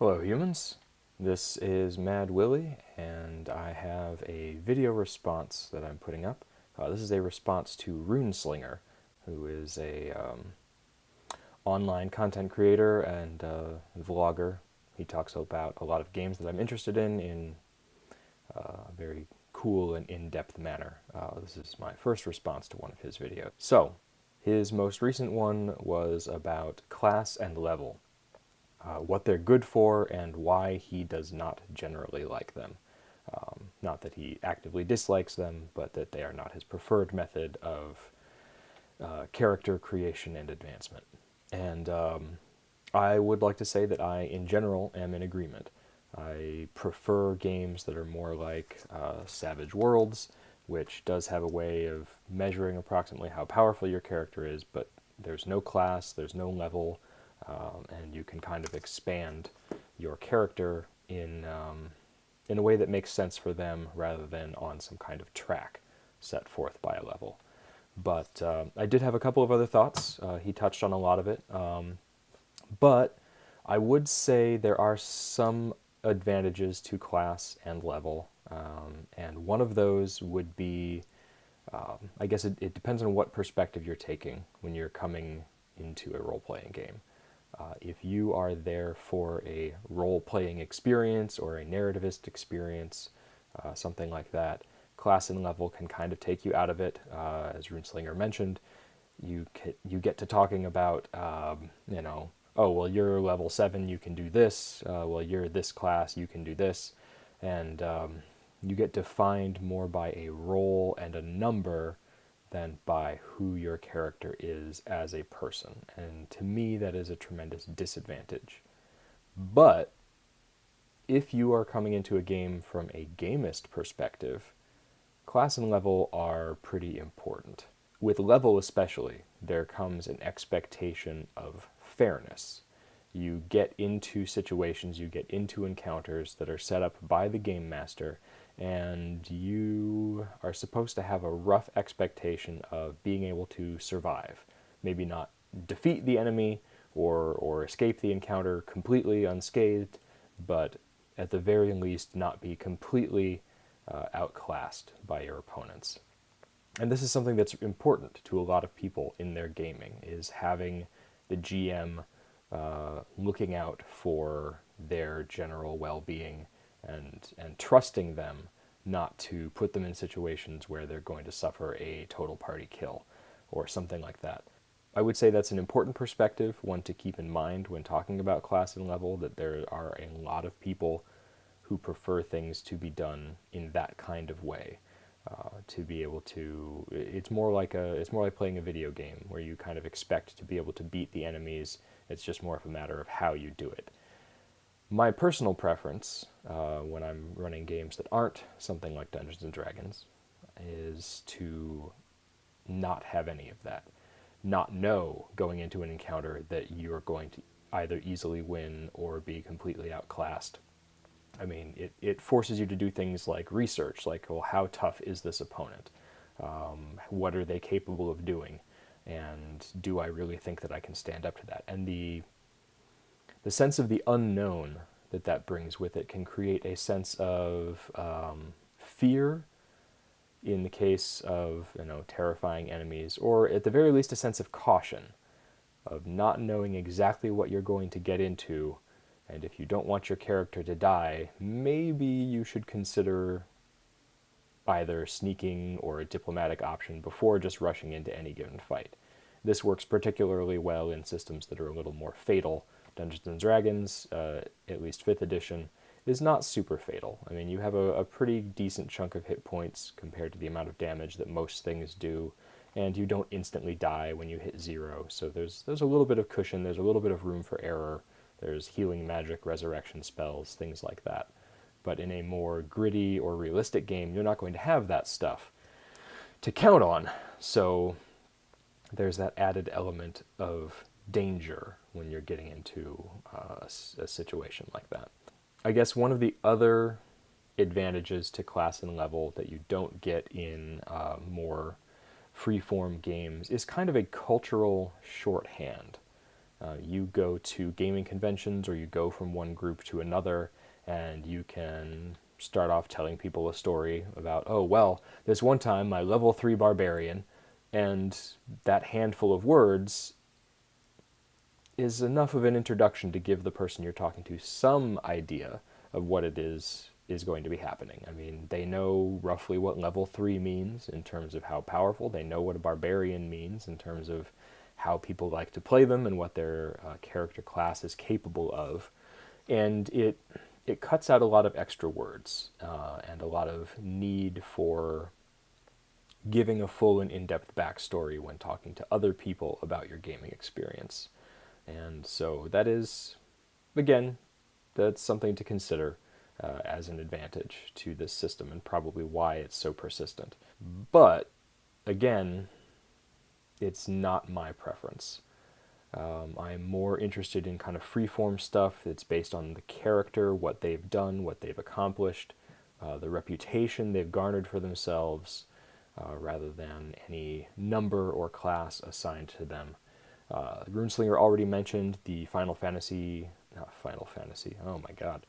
Hello humans, this is Mad Willie, and I have a video response that I'm putting up. This is a response to Runeslinger, who is a online content creator and vlogger. He talks about a lot of games that I'm interested in a very cool and in-depth manner. This is my first response to one of his videos. So, his most recent one was about class and level. What they're good for and why he does not generally like them. Not that he actively dislikes them, but that they are not his preferred method of character creation and advancement. And I would like to say that I, in general, am in agreement. I prefer games that are more like Savage Worlds, which does have a way of measuring approximately how powerful your character is, but there's no class, there's no level, and you can kind of expand your character in a way that makes sense for them rather than on some kind of track set forth by a level. But I did have a couple of other thoughts. He touched on a lot of it. But I would say there are some advantages to class and level. And one of those would be, I guess it depends on what perspective you're taking when you're coming into a role-playing game. If you are there for a role-playing experience or a narrativist experience, something like that, class and level can kind of take you out of it. As Runeslinger mentioned, you get to talking about, oh, well, you're level 7, you can do this. Well, you're this class, you can do this. And you get defined more by a role and a number than by who your character is as a person. And to me, that is a tremendous disadvantage. But if you are coming into a game from a gamist perspective, class and level are pretty important. With level especially, there comes an expectation of fairness. You get into situations, you get into encounters that are set up by the game master, and you are supposed to have a rough expectation of being able to survive. Maybe not defeat the enemy or escape the encounter completely unscathed, but at the very least not be completely outclassed by your opponents. And this is something that's important to a lot of people in their gaming, is having the GM looking out for their general well-being and trusting them not to put them in situations where they're going to suffer a total party kill or something like that. I would say that's an important perspective, one to keep in mind when talking about class and level, that there are a lot of people who prefer things to be done in that kind of way. To be able to, it's more like playing a video game where you kind of expect to be able to beat the enemies. It's just more of a matter of how you do it. My personal preference when I'm running games that aren't something like Dungeons and Dragons is to not have any of that. Not know going into an encounter that you're going to either easily win or be completely outclassed. I mean, it forces you to do things like research, like, well, how tough is this opponent? What are they capable of doing? And do I really think that I can stand up to that? And the sense of the unknown that brings with it can create a sense of fear in the case of, terrifying enemies, or at the very least a sense of caution, of not knowing exactly what you're going to get into. And if you don't want your character to die, maybe you should consider either sneaking or a diplomatic option before just rushing into any given fight. This works particularly well in systems that are a little more fatal. Dungeons and Dragons, at least 5th edition, is not super fatal. I mean, you have a pretty decent chunk of hit points compared to the amount of damage that most things do, and you don't instantly die when you hit 0, so there's a little bit of cushion, there's a little bit of room for error. There's healing magic, resurrection spells, things like that. But in a more gritty or realistic game, you're not going to have that stuff to count on. So there's that added element of danger when you're getting into a situation like that. I guess one of the other advantages to class and level that you don't get in more freeform games is kind of a cultural shorthand. You go to gaming conventions or you go from one group to another, and you can start off telling people a story about, oh, well, this one time my level 3 barbarian, and that handful of words is enough of an introduction to give the person you're talking to some idea of what it is going to be happening. I mean, they know roughly what level 3 means in terms of how powerful. They know what a barbarian means in terms of how people like to play them and what their character class is capable of. And it cuts out a lot of extra words and a lot of need for giving a full and in-depth backstory when talking to other people about your gaming experience. And so that is, again, that's something to consider as an advantage to this system and probably why it's so persistent. But, again, it's not my preference. I'm more interested in kind of freeform stuff that's based on the character, what they've done, what they've accomplished, the reputation they've garnered for themselves, rather than any number or class assigned to them. Runeslinger already mentioned the oh my god,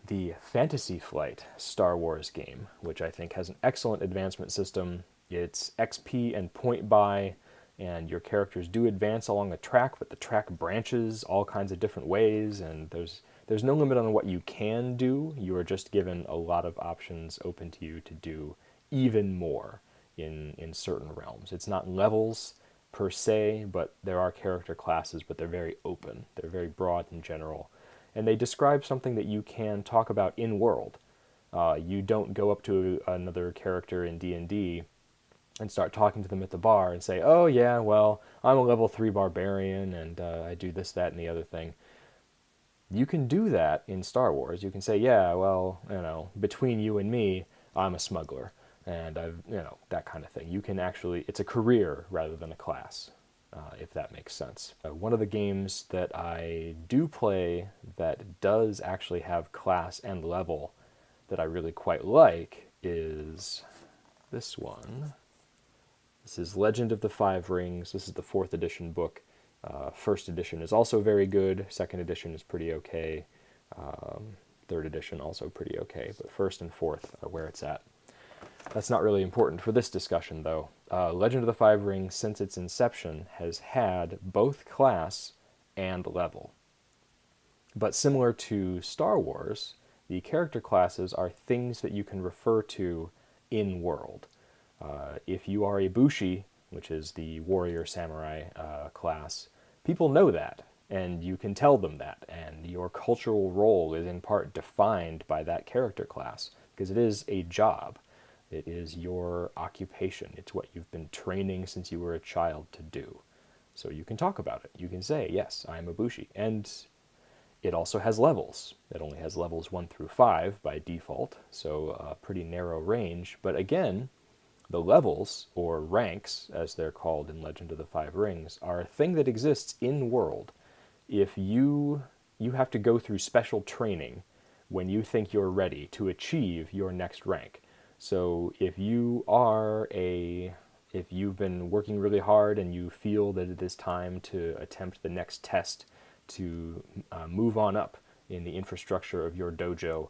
the Fantasy Flight Star Wars game, which I think has an excellent advancement system. It's XP and point buy, and your characters do advance along the track, but the track branches all kinds of different ways, and there's no limit on what you can do. You are just given a lot of options open to you to do even more in certain realms. It's not levels per se, but there are character classes, but they're very open. They're very broad and general. And they describe something that you can talk about in world. You don't go up to another character in D&D and start talking to them at the bar and say, oh yeah, well, I'm a level 3 barbarian and I do this, that, and the other thing. You can do that in Star Wars. You can say, yeah, well, between you and me, I'm a smuggler. And that kind of thing. You can actually, it's a career rather than a class, if that makes sense. One of the games that I do play that does actually have class and level that I really quite like is this one. This is Legend of the Five Rings. This is the 4th edition book. First edition is also very good. Second edition is pretty okay. Third edition also pretty okay. But first and fourth are where it's at. That's not really important for this discussion, though. Legend of the Five Rings, since its inception, has had both class and level. But similar to Star Wars, the character classes are things that you can refer to in-world. If you are a Bushi, which is the warrior samurai class, people know that, and you can tell them that, and your cultural role is in part defined by that character class, because it is a job. It is your occupation. It's what you've been training since you were a child to do. So you can talk about it. You can say, yes, I'm a Bushi. And it also has levels. It only has levels 1 through 5 by default, so a pretty narrow range. But again, the levels, or ranks, as they're called in Legend of the Five Rings, are a thing that exists in-world. If you have to go through special training when you think you're ready to achieve your next rank. So if you've been working really hard and you feel that it is time to attempt the next test to move on up in the infrastructure of your dojo,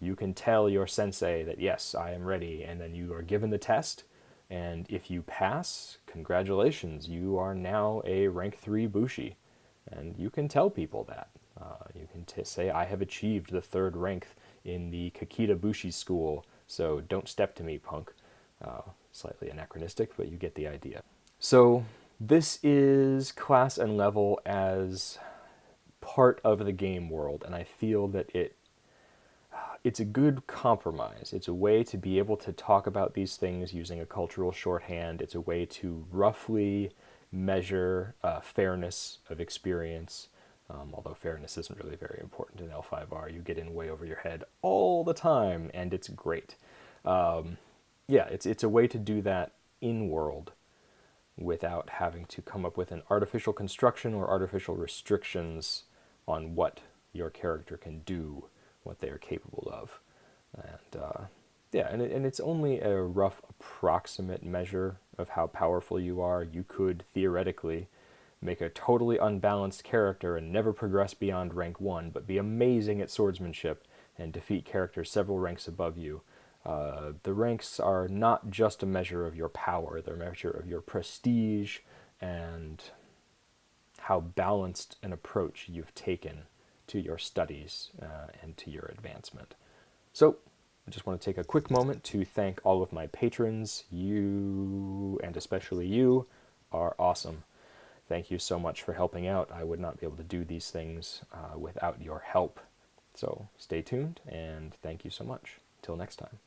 you can tell your sensei that, yes, I am ready, and then you are given the test, and if you pass, congratulations, you are now a rank 3 Bushi. And you can tell people that. You can say, I have achieved the 3rd rank in the Kakita Bushi school, so don't step to me, punk. Slightly anachronistic, but you get the idea. So this is class and level as part of the game world, and I feel that it's a good compromise. It's a way to be able to talk about these things using a cultural shorthand. It's a way to roughly measure fairness of experience, although fairness isn't really very important in L5R. You get in way over your head all the time, and it's great. It's a way to do that in-world without having to come up with an artificial construction or artificial restrictions on what your character can do, what they are capable of. And it's only a rough approximate measure of how powerful you are. You could theoretically make a totally unbalanced character and never progress beyond rank 1, but be amazing at swordsmanship and defeat characters several ranks above you. The ranks are not just a measure of your power, they're a measure of your prestige and how balanced an approach you've taken to your studies and to your advancement. So, I just want to take a quick moment to thank all of my patrons. You, and especially you, are awesome. Thank you so much for helping out. I would not be able to do these things without your help. So, stay tuned, and thank you so much. Till next time.